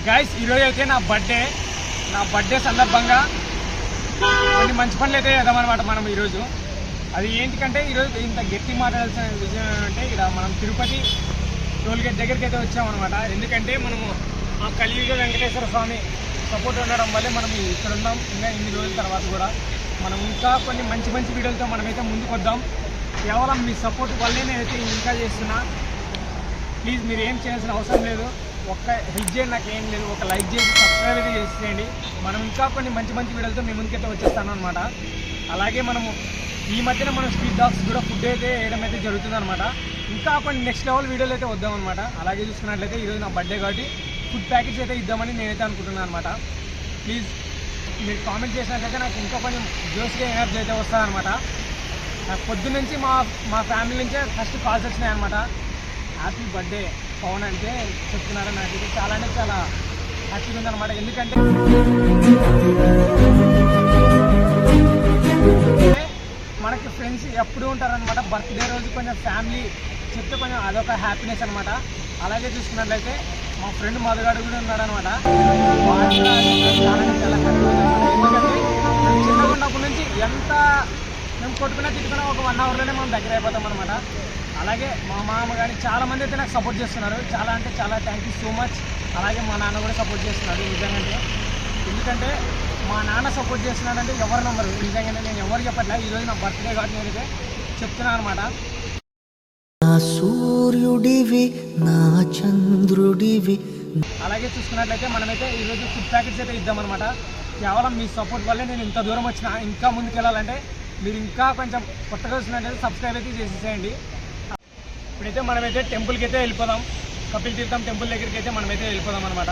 Guys ఈరోజు అయితే నా బర్త్డే సందర్భంగా కొన్ని మంచి పనులు అయితే చేద్దామన్నమాట మనం ఈరోజు. అది ఏంటికంటే ఈరోజు ఇంత గట్టి మాట్లాడాల్సిన విషయం ఏంటంటే ఇక్కడ మనం తిరుపతి టోల్గేట్ దగ్గరికి అయితే వచ్చామన్నమాట. ఎందుకంటే మనము ఆ కలియుగ వెంకటేశ్వర స్వామి సపోర్ట్ ఉండడం వల్లే మనం ఇక్కడ ఉన్నాం. ఇంకా ఇన్ని రోజుల తర్వాత కూడా మనం ఇంకా కొన్ని మంచి వీడియోలతో మనమైతే ముందుకు వద్దాం. కేవలం మీ సపోర్ట్ వల్లే నేనైతే ఇంకా చేస్తున్నా. ప్లీజ్ మీరు ఏం చేయాల్సిన అవసరం లేదు, ఒక్క హెల్ప్ చేయండి, నాకు ఏం లేదు, ఒక లైక్ చేసి సబ్స్క్రైబ్ అయితే చేసేయండి. మనం ఇంకా కొన్ని మంచి వీడియోలతో మీ ముందుకైతే వచ్చేస్తాను అనమాట. అలాగే మనము ఈ మధ్యన మనం స్ట్రీట్ డాగ్స్ కూడా ఫుడ్ అయితే వేయడం అయితే జరుగుతుంది అనమాట. ఇంకా కొన్ని నెక్స్ట్ లెవెల్ వీడియోలు అయితే వద్దామన్నమాట. అలాగే చూసుకున్నట్లయితే ఈరోజు నా బర్త్డే కాబట్టి ఫుడ్ ప్యాకెట్స్ అయితే ఇద్దామని నేనైతే అనుకుంటున్నాను అనమాట. ప్లీజ్ మీరు కామెంట్ చేసినట్లయితే నాకు ఇంకా కొంచెం జోష్గా ఎనర్జీ అయితే వస్తుందన్నమాట. నాకు పొద్దున్నుంచి మా ఫ్యామిలీ నుంచే ఫస్ట్ కాల్స్ వచ్చినాయి అనమాట. హ్యాపీ బర్త్డే పవన్ అంటే చెప్తున్నారు. నాకైతే చాలా అంటే చాలా హ్యాపీగా ఉందన్నమాట. ఎందుకంటే మనకి ఫ్రెండ్స్ ఎప్పుడు ఉంటారనమాట. బర్త్డే రోజు కొంచెం ఫ్యామిలీ చెప్తే కొంచెం అదొక హ్యాపీనెస్ అనమాట. అలాగే చూసుకున్నట్లయితే మా ఫ్రెండ్ మధుగాడు కూడా ఉన్నాడనమాట. చాలా చాలా హ్యాపీగా ఉందన్నమాట. ఎందుకంటే మేము చిన్నగా ఉన్నప్పటి నుంచి ఎంత మేము కొట్టుకున్నా తిట్టుకున్నా ఒక 1 అవర్లోనే మనం దగ్గర అయిపోతాం అనమాట. అలాగే మా మామ కానీ చాలామంది అయితే నాకు సపోర్ట్ చేస్తున్నారు. చాలా అంటే చాలా థ్యాంక్ యూ సో మచ్. అలాగే మా నాన్న కూడా సపోర్ట్ చేస్తున్నాడు నిజంగానే. ఎందుకంటే మా నాన్న సపోర్ట్ చేస్తున్నాడంటే ఎవరు నమ్మరు. నిజంగానే నేను ఎవరు చెప్పట్లే. ఈరోజు నా బర్త్డే కాబట్టి నేనైతే చెప్తున్నాను అనమాట. నా సూర్యుడివి నా చంద్రుడివి. అలాగే చూసుకున్నట్లయితే మనమైతే ఈరోజు ఫుడ్ ప్యాకెట్స్ అయితే ఇద్దామన్నమాట. కేవలం మీ సపోర్ట్ వల్లే నేను ఇంత దూరం వచ్చిన. ఇంకా ముందుకు వెళ్ళాలంటే మీరు ఇంకా కొంచెం కొత్తగా వచ్చినట్లయితే సబ్స్క్రైబ్ అయితే చేసేసేయండి. ఇప్పుడైతే మనమైతే టెంపుల్కి అయితే వెళ్ళిపోదాం. కపిల్ తీర్థం టెంపుల్ దగ్గరికి అయితే మనమైతే వెళ్ళిపోదాం అనమాట.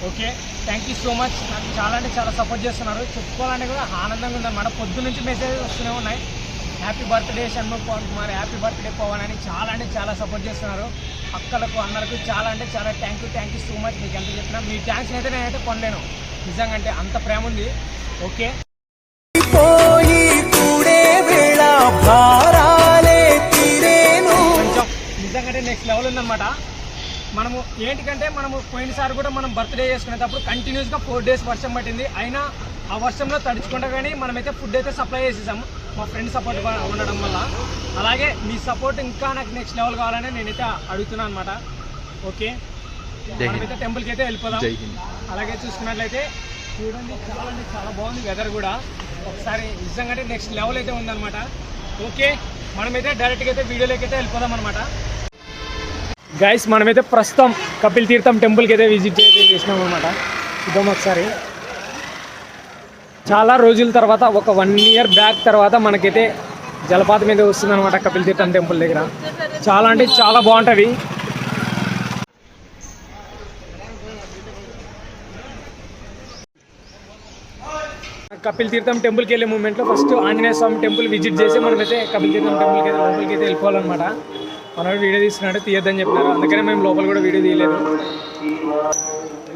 Okay, thank you so much. నాకు చాలా అంటే చాలా సపోర్ట్ చేస్తున్నారు. చెప్పుకోవాలంటే కూడా ఆనందంగా ఉందన్నమాట. పొద్దు నుంచి మెసేజెస్ వస్తూనే ఉన్నాయి. Happy birthday Shanmukh Pavan Kumar, happy birthday Pavan అని చాలా అంటే చాలా సపోర్ట్ చేస్తున్నారు. అక్కలకు అన్నలకు చాలా అంటే చాలా థ్యాంక్ యూ సో మచ్. మీకు ఎంత చెప్పినా మీ థ్యాంక్స్ అయితే నేనైతే కొనలేను. నిజంగా అంటే అంత ప్రేమ ఉంది. ఓకే, నిజంగా నెక్స్ట్ లెవెల్ ఉందన్నమాట. మనము ఏంటికంటే మనము పోయినసారి కూడా మనం బర్త్డే చేసుకునేటప్పుడు కంటిన్యూస్గా 4 days వర్షం పట్టింది. అయినా ఆ వర్షంలో తడుచుకుంటా కానీ మనమైతే ఫుడ్ అయితే సప్లై చేసేసాము మా ఫ్రెండ్ సపోర్ట్ ఉండడం వల్ల. అలాగే మీ సపోర్ట్ ఇంకా నాకు నెక్స్ట్ లెవెల్ కావాలని నేనైతే అడుగుతున్నాను అనమాట. ఓకే, మనమైతే టెంపుల్కి అయితే వెళ్ళిపోదాం. అలాగే చూసుకున్నట్లయితే చూడండి చాలా అంటే చాలా బాగుంది వెదర్ కూడా. ఒకసారి నిజంగా నెక్స్ట్ లెవెల్ అయితే ఉందన్నమాట. ఓకే, మనమైతే డైరెక్ట్గా అయితే వీడియోలోకి అయితే వెళ్ళిపోదాం అనమాట. గైస్ మనమైతే ప్రస్తుతం కపిల్ తీర్థం టెంపుల్కి అయితే విజిట్ అయితే చేసినాం అనమాట. చూద్దాం ఒకసారి. చాలా రోజుల తర్వాత ఒక 1 year బ్యాక్ తర్వాత మనకైతే జలపాతం మీద వస్తుంది అనమాట కపిల్ తీర్థం టెంపుల్ దగ్గర. చాలా అంటే చాలా బాగుంటుంది. కపిల్ తీర్థం టెంపుల్కి వెళ్ళే మూమెంట్లో ఫస్ట్ ఆంజనేయ స్వామి టెంపుల్ విజిట్ చేసి మనమైతే కపిల్ తీర్థం టెంపుల్కి అయితే వెళ్ళిపోవాలన్నమాట. మనోడు వీడియో తీసుకున్నాడు, తీయద్దని చెప్పినారు. అందుకనే మేము లోపల కూడా వీడియో తీయలేదు.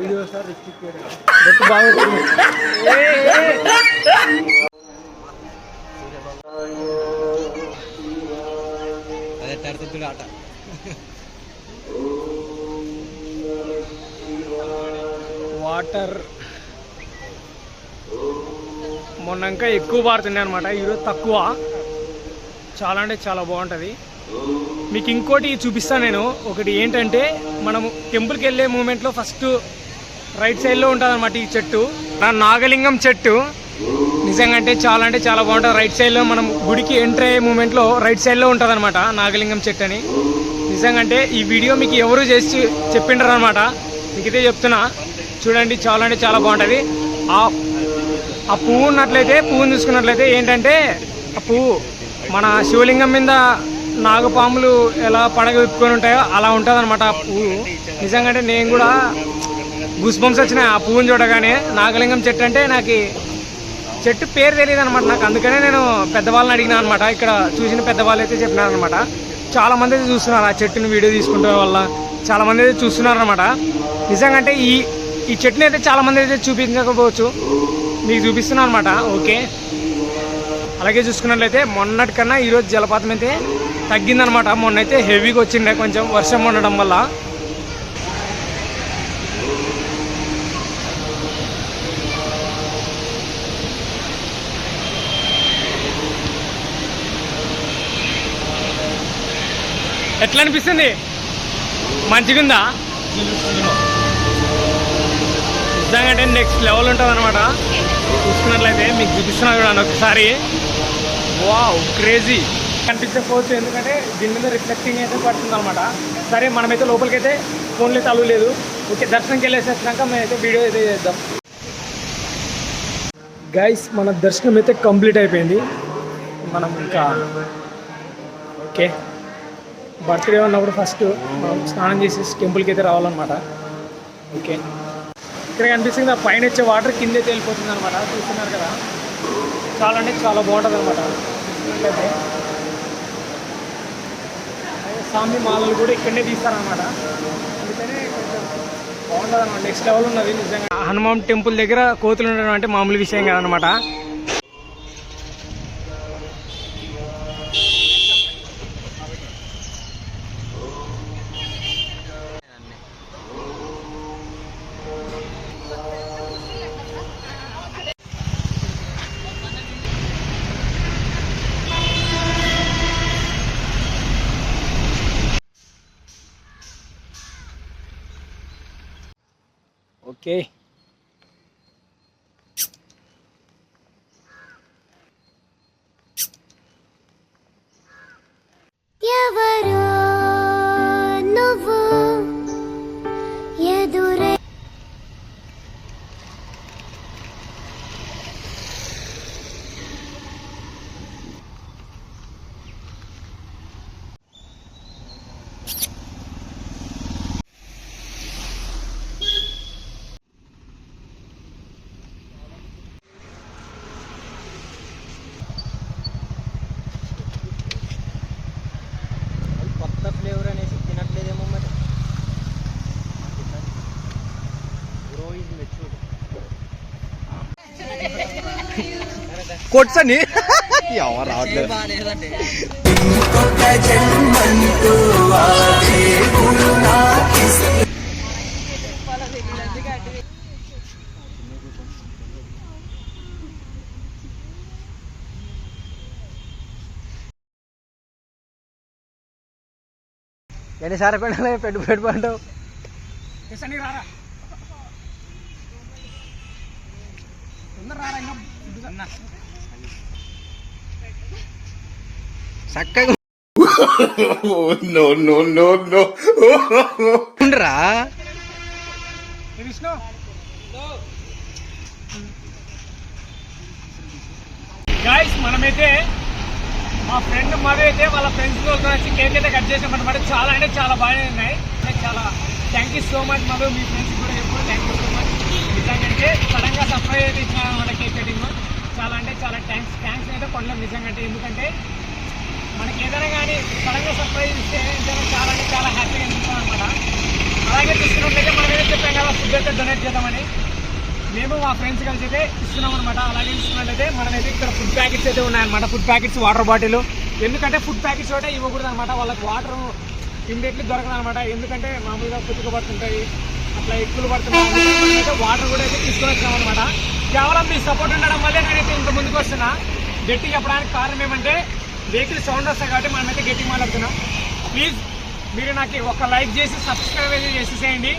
వీడియో సార్ బొట్టు బాగుంటుంది. వాటర్ మొన్న ఇంకా ఎక్కువ పారుతుండే అనమాట, ఈరోజు తక్కువ. చాలా అంటే చాలా బాగుంటుంది. మీకు ఇంకోటి చూపిస్తాను నేను. ఒకటి ఏంటంటే మనము టెంపుల్కి వెళ్ళే మూమెంట్లో ఫస్ట్ రైట్ సైడ్లో ఉంటుంది అనమాట ఈ చెట్టు, నాగలింగం చెట్టు. నిజంగా అంటే చాలా బాగుంటుంది. రైట్ సైడ్లో మనం గుడికి ఎంటర్ అయ్యే మూమెంట్లో రైట్ సైడ్లో ఉంటుంది అనమాట నాగలింగం చెట్టు అని. నిజంగా అంటే ఈ వీడియో మీకు ఎవరు చేసి చెప్పిండ్రు అనమాట, మీకైతే చెప్తున్నా. చూడండి చాలా అంటే చాలా బాగుంటుంది. ఆ పువ్వు ఉన్నట్లయితే, పువ్వుని చూసుకున్నట్లయితే ఏంటంటే ఆ పువ్వు మన శివలింగం మీద నాగపాములు ఎలా పడగ విప్పుకొని ఉంటాయో అలా ఉంటుంది అనమాట ఆ పువ్వు. నిజంగా నేను కూడా గుస్బంస్ వచ్చినాయి ఆ పువ్వుని చూడగానే. నాగలింగం చెట్టు అంటే నాకు చెట్టు పేరు తెలియదు అనమాట నాకు. అందుకనే నేను పెద్దవాళ్ళని అడిగినా అనమాట. ఇక్కడ చూసిన పెద్దవాళ్ళు అయితే చెప్పినారు అనమాట. చాలామంది అయితే చూస్తున్నారు ఆ చెట్టుని వీడియో తీసుకుంటే వల్ల చాలామంది అయితే చూస్తున్నారు అనమాట. నిజంగా అంటే ఈ చెట్టుని అయితే చాలామంది అయితే చూపించకపోవచ్చు, మీకు చూపిస్తున్నాను అనమాట. ఓకే, అలాగే చూసుకున్నట్లయితే మొన్నటి కన్నా ఈరోజు జలపాతం అయితే తగ్గిందనమాట. మొన్న అయితే హెవీగా వచ్చిండే కొంచెం వర్షం ఉండడం వల్ల. ఎట్లా అనిపిస్తుంది? మంచిగుందా? నిజంగా అంటే నెక్స్ట్ లెవెల్ ఉంటుంది అనమాట. చూసుకున్నట్లయితే మీకు చూపిస్తున్నా చూడండి ఒకసారి. వావ్, క్రేజీ కనిపించకపోవచ్చు, ఎందుకంటే దీని మీద రిఫ్లెక్టింగ్ అయితే పడుతుంది అనమాట. సరే, మనమైతే లోపలికైతే ఫోన్లో అయితే అలువు లేదు. ఓకే, దర్శనంకి వెళ్ళేసేసినాక మేమైతే వీడియో అయితే చేద్దాం. గైస్, మన దర్శనం అయితే కంప్లీట్ అయిపోయింది. మనం ఇంకా ఓకే, బర్త్డే ఉన్నప్పుడు ఫస్ట్ మనం స్నానం చేసి టెంపుల్కి అయితే రావాలన్నమాట. ఓకే, ఇక్కడ కనిపిస్తుంది ఆ పైన వచ్చే వాటర్ కింద అయితే వెళ్ళిపోతుంది అనమాట. చూస్తున్నారు కదా, చాలా అంటే చాలా బాగుంటుంది అనమాట. చూసినట్లయితే స్వామి మాలలు కూడా ఇక్కడనే తీస్తారనమాట. అందుకనే కొంచెం బాగుంటుంది అనమాట. నెక్స్ట్ లెవెల్ ఉన్నది నిజంగా. హనుమాన్ టెంపుల్ దగ్గర కోతులు ఉండడం అంటే మామూలు విషయం కాదనమాట. ఓకే, ఎవరో నువ్వు ఎదురే కొత్త ఫ్లేవర్ అనేసి తినట్లేదేమో మరి. కొట్సని ఎవరు రావట్లేదు. ఎన్నిసార్లు పెట్టాలి? పెట్టుకుంటావు రారా తొందర రారా, ఇంకా చక్కగా ఉండరా విష్ణు. గాయస్, మనమైతే మా ఫ్రెండ్ మధు అయితే వాళ్ళ ఫ్రెండ్స్ వచ్చి కేక్ అయితే కట్ చేసామన్నమాట. చాలా అంటే చాలా బాగానే ఉన్నాయి. చాలా thank you so much Madhu. Me friends కూడా ఎప్పుడు థ్యాంక్ యూ సో మచ్. నిజంగా సడన్గా సర్ప్రైజ్ అయితే ఇచ్చిన అనమాట కేక్ కటింగ్. చాలా అంటే చాలా థ్యాంక్స్ అయితే కొనలేం నిజంగా. ఎందుకంటే మనకి ఏదైనా కానీ సడన్గా సర్ప్రైజ్ ఇస్తే నిజంగా చాలా అంటే చాలా హ్యాపీగా అనిపిస్తాం అనమాట. అలాగే చూస్తున్నట్లయితే మనం ఏదో చెప్పాం కదా, ఫుడ్ అయితే డొనేట్ చేద్దామని. మేము మా ఫ్రెండ్స్ కలిసి అయితే ఇస్తున్నాం అనమాట. అలాగే ఇస్తున్నట్లయితే మనమైతే ఇక్కడ ఫుడ్ ప్యాకెట్స్ అయితే ఉన్నాయన్నమాట. Food packets, water bottle. ఎందుకంటే ఫుడ్ ప్యాకెట్స్ ఒకటే ఇవ్వకూడదు అనమాట. వాళ్ళకి వాటర్ ఇమ్మీడియట్లీ దొరకదు అనమాట. ఎందుకంటే మామూలుగా పుట్టుక పడుతుంటాయి, అట్లా ఎక్కువలు పడుతున్నాయి. మనమైతే వాటర్ కూడా అయితే తీసుకొని వచ్చాం అనమాట. కేవలం మీ సపోర్ట్ ఉండడం వల్లే నేనైతే ఇంత ముందుకు వస్తున్నా. గట్టిగా చెప్పడానికి కారణం ఏమంటే వెహికల్ సౌండ్ వస్తాయి కాబట్టి మనమైతే గట్టిగా మాట్లాడుతున్నాం. ప్లీజ్ మీరు నాకు ఒక లైక్ చేసి సబ్స్క్రైబ్ అయితే చేసేసేయండి.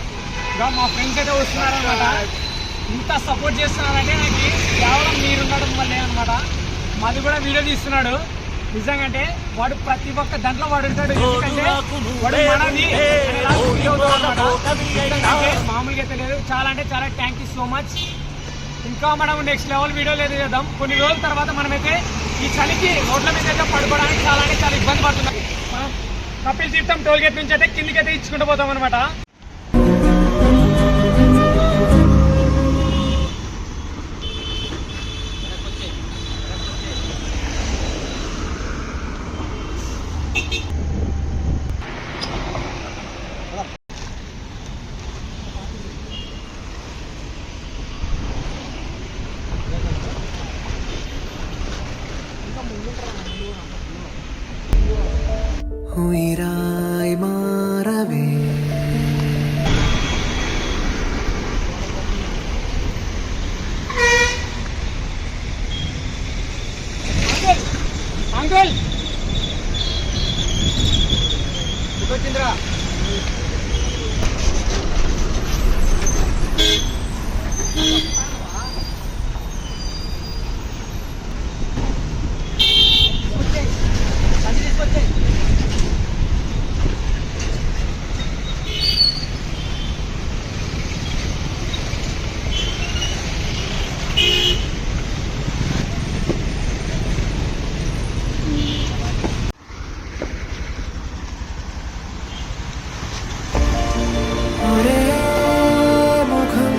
ఇంకా మా ఫ్రెండ్స్ అయితే వస్తున్నారనమాట. ఇంత సపోర్ట్ చేస్తున్నారంటే నాకు కేవలం మీరు ఉండడం వల్లే అనమాట. మాది కూడా వీడియో తీస్తున్నాడు. నిజంగా అంటే వాడు ప్రతి ఒక్క దాంట్లో వాడు ఉంటాడు. ఎందుకంటే వాడు మనది మామూలుగా అయితే లేదు. చాలా అంటే చాలా థ్యాంక్ యూ సో మచ్. ఇంకా మనం నెక్స్ట్ లెవెల్ వీడియోలు అయితే చేద్దాం. కొన్ని రోజుల తర్వాత మనమైతే ఈ చలికి రోడ్ల మీద అయితే పడుకోవడానికి చాలా అంటే చాలా ఇబ్బంది పడుతున్నాం. మనం కపిల్ తీర్థం టోల్గేట్ నుంచి అయితే కిందికి అయితే ఇచ్చుకుంటూ పోతాం అనమాట. ఇంకా உயிராய் மாறவே అంకుల్ వచ్చిందిరా ఒరే ముఖం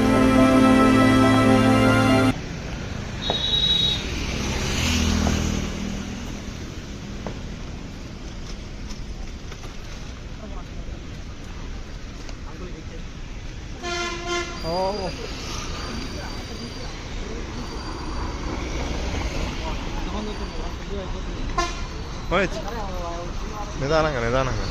నిదానంగా నిదానంగా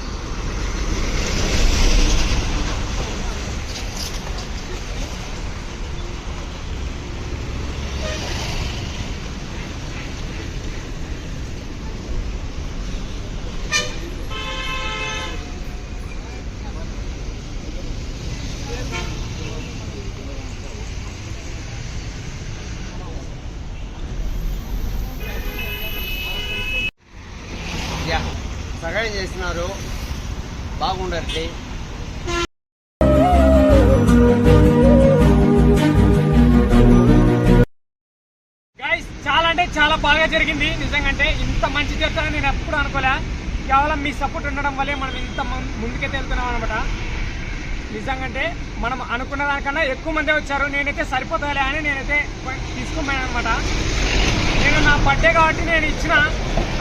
సహాయం చేస్తున్నారు బాగుండండి. గైస్ చాలా అంటే చాలా బాగా జరిగింది. నిజంగా అంటే ఇంత మంచి జరుగుతుందని నేను ఎప్పుడు అనుకోలే. కేవలం మీ సపోర్ట్ ఉండడం వల్లే మనం ఇంత ముందుకైతే వెళ్తున్నాం అనమాట. నిజంగా అంటే మనం అనుకున్న దానికన్నా ఎక్కువ మందే వచ్చారు. నేనైతే సరిపోతాలే అని నేనైతే తీసుకున్నాను అనమాట. నేను నా బర్త్డే కాబట్టి నేను ఇచ్చిన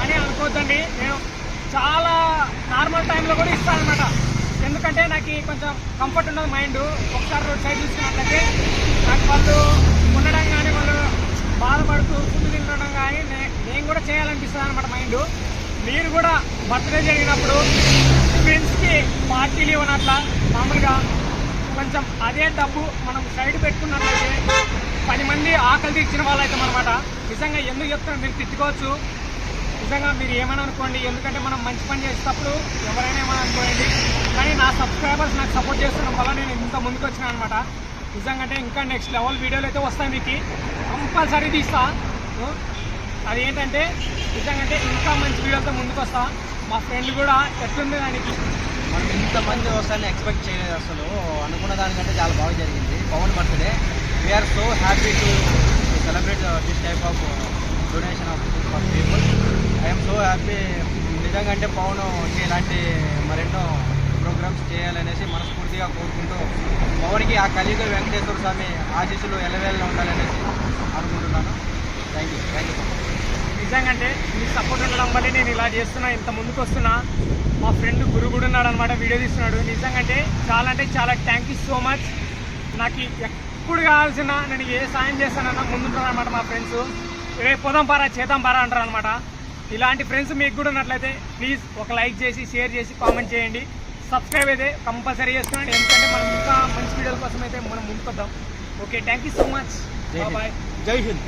అని అనుకోవద్దండి. నేను చాలా నార్మల్ టైంలో కూడా ఇస్తాను అనమాట. ఎందుకంటే నాకు కొంచెం కంఫర్ట్ ఉండదు మైండ్. ఒకసారి రోడ్ సైడ్ చూసుకున్నట్లయితే నాకు వాళ్ళు ఉండడం కానీ వాళ్ళు బాధపడుతూ ఫుడ్ తినడం కానీ నేను కూడా చేయాలనిపిస్తుంది అనమాట మైండ్. మీరు కూడా బర్త్డే జరిగినప్పుడు ఫ్రెండ్స్కి పార్టీలు ఇవ్వనట్ల మామూలుగా కొంచెం అదే డబ్బు మనం సైడ్ పెట్టుకున్నట్లయితే 10 మంది ఆకలి తీర్చిన వాళ్ళు అవుతాం అనమాట. నిజంగా ఎందుకు చెప్తాను, మీరు తిట్టుకోవచ్చు. నిజంగా మీరు ఏమైనా అనుకోండి, ఎందుకంటే మనం మంచి పని చేసేటప్పుడు ఎవరైనా ఏమైనా అనుకోండి. కానీ నా సబ్స్క్రైబర్స్ నాకు సపోర్ట్ చేస్తున్న వల్ల నేను ఇంత ముందుకు వచ్చినా అనమాట. నిజంగా అంటే ఇంకా నెక్స్ట్ లెవెల్ వీడియోలు అయితే వస్తాయి, మీకు కంపల్సరీ తీస్తా. అది ఏంటంటే నిజంగా అంటే ఇంకా మంచి వీడియోతో ముందుకు వస్తా. మా ఫ్రెండ్ కూడా ఎట్లుంది దానికి మనం ఇంతమంది వస్తారని ఎక్స్పెక్ట్ చేయలేదు. అసలు అనుకున్న దానికంటే చాలా బాగా జరిగింది. Pavan birthday we are so happy to celebrate this type of donation of for people. I'm so happy. నిజంగా అంటే పవన్ ఇలాంటి మరెన్నో ప్రోగ్రామ్స్ చేయాలనేసి మనస్ఫూర్తిగా కోరుకుంటూ పవన్కి ఆ కలియుగ వెంకటేశ్వర స్వామి ఆశీస్సులు ఎలవేళ్ళలో ఉండాలనేసి అనుకుంటున్నాను. Thank you. నిజంగా అంటే మీ సపోర్ట్ ఉండడం వల్లే నేను ఇలా చేస్తున్నా, ఇంత ముందుకు వస్తున్నా. మా ఫ్రెండ్ గురు కూడా ఉన్నాడు అనమాట, వీడియో తీస్తున్నాడు. నిజంగా అంటే చాలా థ్యాంక్ యూ సో మచ్. నాకు ఎప్పుడు కావాల్సిన నేను ఏ సాయం చేస్తానన్నా ముందుంటాను అనమాట. మా ఫ్రెండ్స్ రేపు పోదాం పారా చేద్దాం పారా అంటారు అనమాట. ఇలాంటి ఫ్రెండ్స్ మీకు కూడా ఉన్నట్లయితే ప్లీజ్ ఒక లైక్ చేసి షేర్ చేసి కామెంట్ చేయండి. సబ్స్క్రైబ్ అయితే కంపల్సరీ చేస్తున్నాను, ఎందుకంటే మనం ఇంకా మంచి వీడియోల కోసం అయితే మనం ముందుకు వద్దాం. Okay, thank you so much. Bye. Jai Hind.